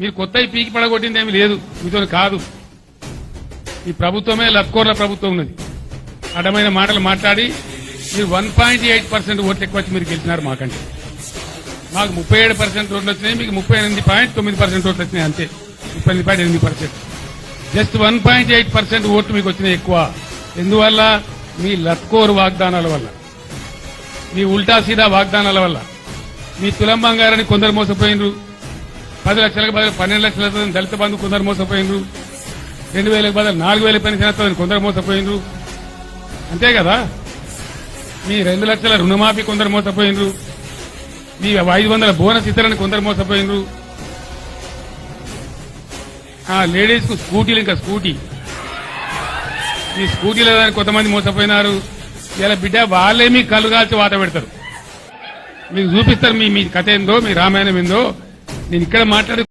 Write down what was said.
మీరు కొత్త పీకి పడగొట్టింది ఏమీ లేదు, మీతో కాదు. ఈ ప్రభుత్వమే లత్కోర్ల ప్రభుత్వం ఉన్నది. అడ్డమైన మాటలు మాట్లాడి మీరు 1.8% ఓట్లు ఎక్కువ వచ్చి మీరు గెలిచినారు. మాకంటే మాకు 37% ఓట్లు వచ్చినాయి, మీకు 38.9% ఓట్లు వచ్చినాయి. అంతే, 38.8%. జస్ట్ 1.8% ఓట్లు మీకు వచ్చినాయి ఎక్కువ. ఎందువల్ల? మీ లత్కోరు వాగ్దానాల వల్ల, మీ ఉల్టా సీదా వాగ్దానాల వల్ల. మీ తులం బంగారాన్ని కొందరు మోసపోయినరు, 10 లక్షలకు బదులు 12 లక్షలతో దళిత బంధు కొందరు మోసపోయినరు, 2,000లకు బదులు 4,000 పెన్షన్ కొందరు మోసపోయినరు. అంతే కదా? మీ 2 లక్షల రుణమాఫీ కొందరు మోసపోయినరు, మీ 500 బోనస్ ఇతరని కొందరు మోసపోయినరు. లేడీస్ కు స్కూటీలు, ఇంకా స్కూటీ, మీ స్కూటీలో కొంతమంది మోసపోయినారు. ఇలా బిడ్డ వాళ్ళే మీ కళ్ళు కాల్చి వాత పెడతారు, మీకు చూపిస్తారు మీ కథ ఏందో, మీ రామాయణం ఏందో. నేను ఇక్కడ మాట్లాడి